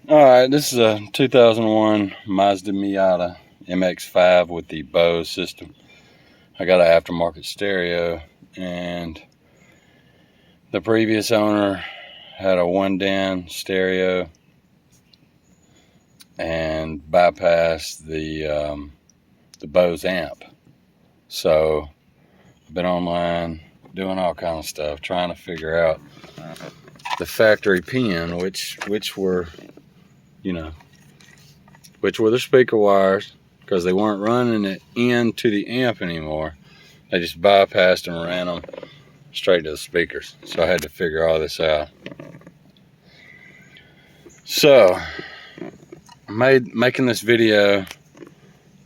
Alright, this is a 2001 Mazda Miata MX-5 with the Bose system. I got an aftermarket stereo, and the previous owner had a one-dan stereo and bypassed the Bose amp. So I've been online doing all kind of stuff, trying to figure out the factory pin, which were the speaker wires, because they weren't running it into the amp anymore. They just bypassed and ran them straight to the speakers. So I had to figure all this out. So making this video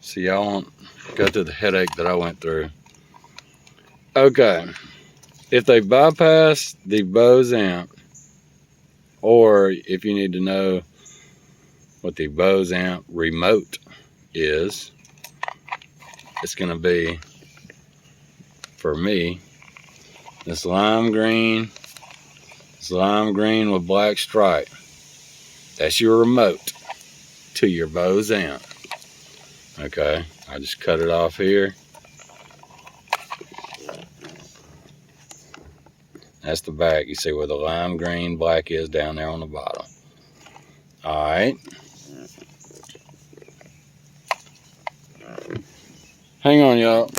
so y'all won't go through the headache that I went through. Okay, if they bypass the Bose amp, or if you need to know what the Bose amp remote is, it's going to be, for me, this lime green with black stripe. That's your remote to your Bose amp. Okay, I just cut it off here. That's the back. You see where the lime green black is down there on the bottom. All right. Hang on, y'all.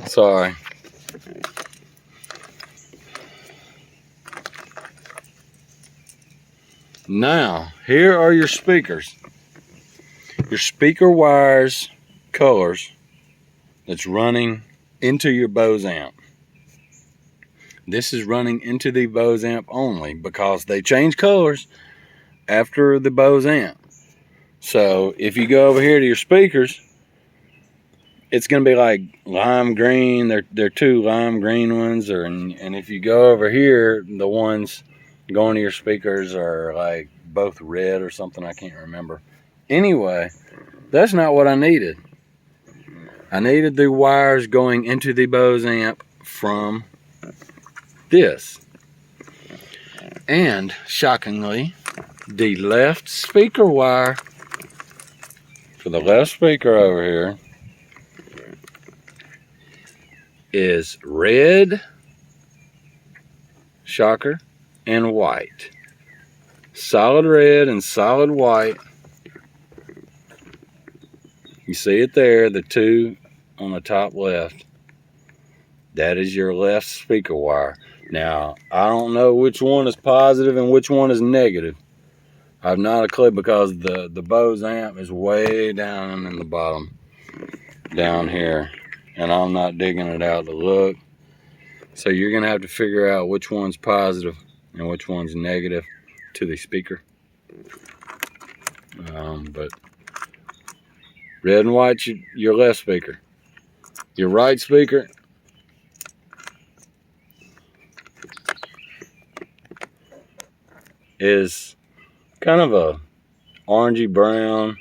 Sorry. Now, here are your speakers. Your speaker wires colors that's running into your Bose amp. This is running into the Bose amp only, because they change colors after the Bose amp. So if you go over here to your speakers, it's going to be like lime green. They're two lime green ones, and if you go over here, the ones going to your speakers are like both red or something. I can't remember. Anyway, that's not what I needed. I needed the wires going into the Bose amp from this. And shockingly, the left speaker wire for the left speaker over here is red, shocker, and white. Solid red and solid white. You see it there, the two on the top left. That is your left speaker wire. Now, I don't know which one is positive and which one is negative. I have not a clue, because the Bose amp is way down in the bottom, down here, and I'm not digging it out to look. So you're going to have to figure out which one's positive and which one's negative to the speaker. But red and white, your left speaker. Your right speaker is kind of a orangey brown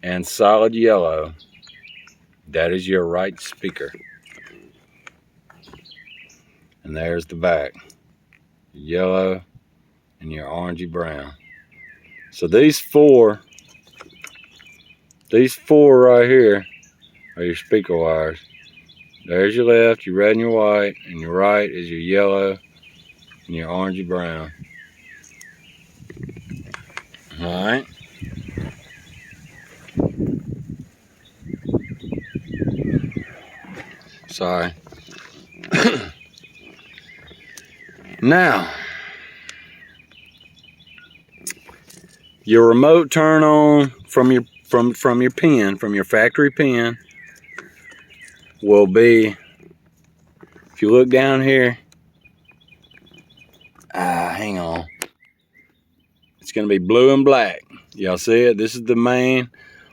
and solid yellow. That is your right speaker. And there's the back, yellow and your orangey brown. So these four right here are your speaker wires. There's your left, your red and your white, and your right is your yellow and your orangey brown. All right. Sorry. Now, your remote turn on from your pin, from your factory pin, will be, if you look down here, hang on, it's going to be blue and black. Y'all see it? This is the main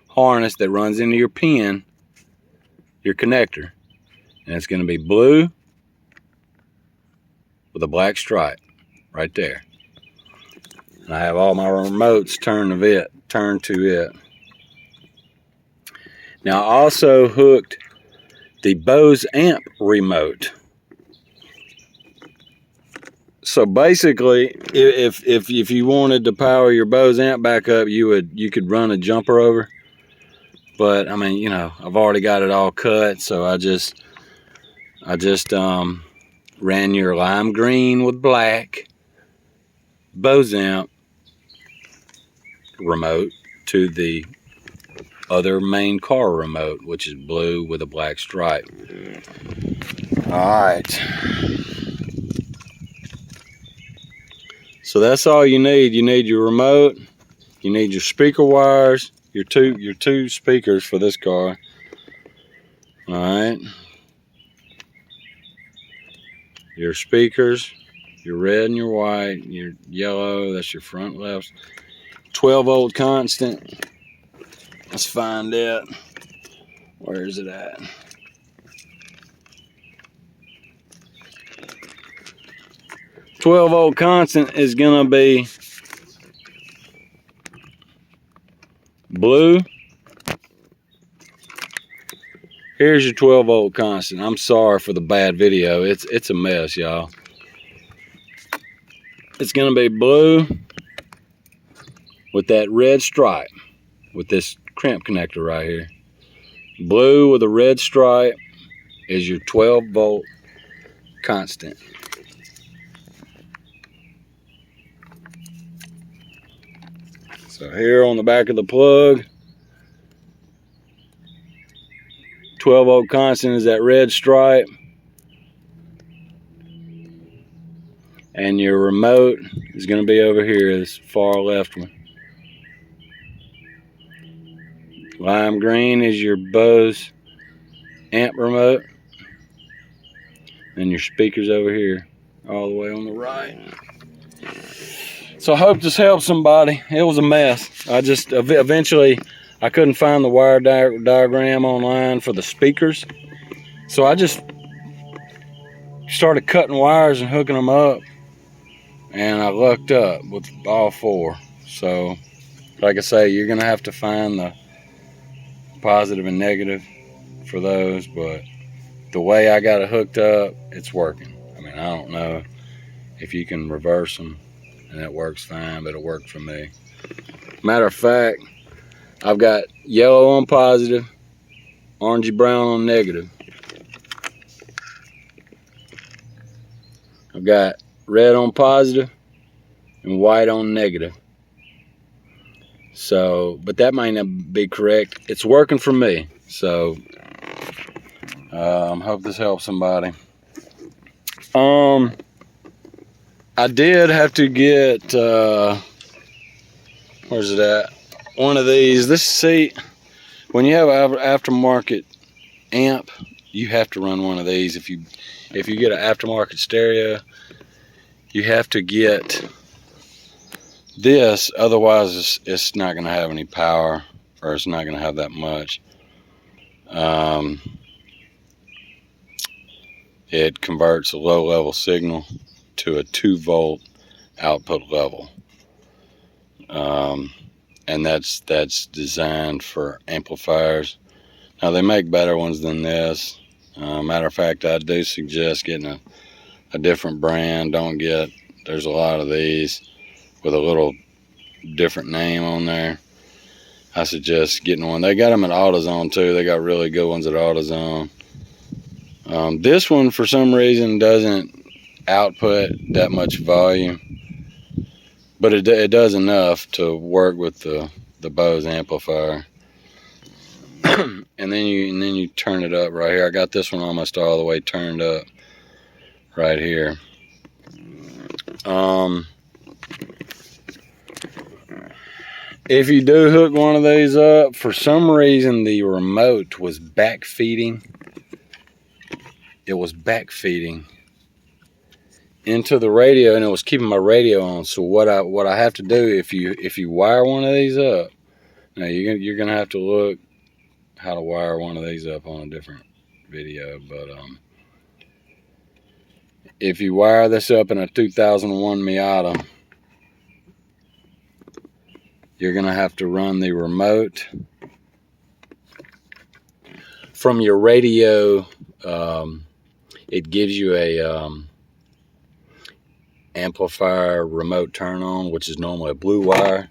harness that runs into your pin, your connector, and it's going to be blue with a black stripe right there. And I have all my remotes turned to it. Now I also hooked the Bose amp remote. So basically, if you wanted to power your Bose amp back up, you could run a jumper over. But I mean, you know, I've already got it all cut, so I just ran your lime green with black Bose amp remote to the other main car remote, which is blue with a black stripe. All right. So that's all you need. You need your remote. You need your speaker wires. Your two speakers for this car. All right. Your speakers. Your red and your white. Your yellow. That's your front left. 12-volt constant. Let's find it. Where is it at? .12-volt constant is gonna be blue. Here's your 12-volt constant. I'm sorry for the bad video. It's a mess, y'all. It's gonna be blue with that red stripe with this crimp connector right here. Blue with a red stripe is your 12-volt constant. So here on the back of the plug, 12-volt constant is that red stripe. And your remote is going to be over here, this far left one. Lime green is your Bose amp remote. And your speakers over here, all the way on the right. So I hope this helps somebody. It was a mess. I just, eventually, I couldn't find the wire diagram online for the speakers. So I just started cutting wires and hooking them up. And I lucked up with all four. So, like I say, you're gonna have to find the positive and negative for those, but the way I got it hooked up, it's working. I mean, I don't know if you can reverse them and it works fine, but it worked for me. Matter of fact, I've got yellow on positive, orangey brown on negative. I've got red on positive and white on negative. So, but that might not be correct. It's working for me. So, hope this helps somebody. I did have to get, where's it at? One of these. This seat, when you have an aftermarket amp, you have to run one of these. If you get an aftermarket stereo, you have to get this, otherwise it's not going to have any power, or it's not going to have that much. It converts a low level signal to a 2-volt output level, and that's designed for amplifiers. Now they make better ones than this. Matter of fact, I do suggest getting a different brand. There's a lot of these with a little different name on there. I suggest getting one. They got them at AutoZone too. They got really good ones at AutoZone. This one, for some reason, doesn't output that much volume, but it does enough to work with the Bose amplifier. and then you turn it up right here. I got this one almost all the way turned up right here. If you do hook one of these up, for some reason the remote was backfeeding. It was backfeeding into the radio, and it was keeping my radio on. So what I have to do, if you wire one of these up, now you're gonna have to look how to wire one of these up on a different video. But if you wire this up in a 2001 Miata, you're gonna have to run the remote from your radio, it gives you a amplifier remote turn on, which is normally a blue wire.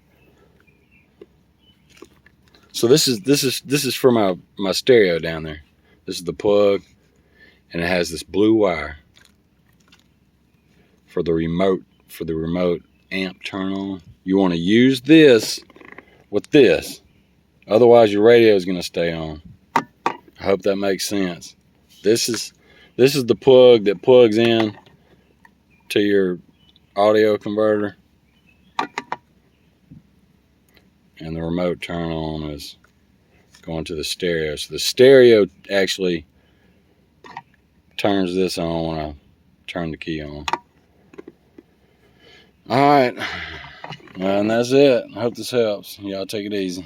So this is for my stereo down there. This is the plug, and it has this blue wire for the remote amp turn on. You want to use this with this, otherwise your radio is going to stay on. I hope that makes sense. This is the plug that plugs in to your audio converter, and the remote turn on is going to the stereo. So the stereo actually turns this on when I turn the key on. All right, and that's it. I hope this helps. Y'all take it easy.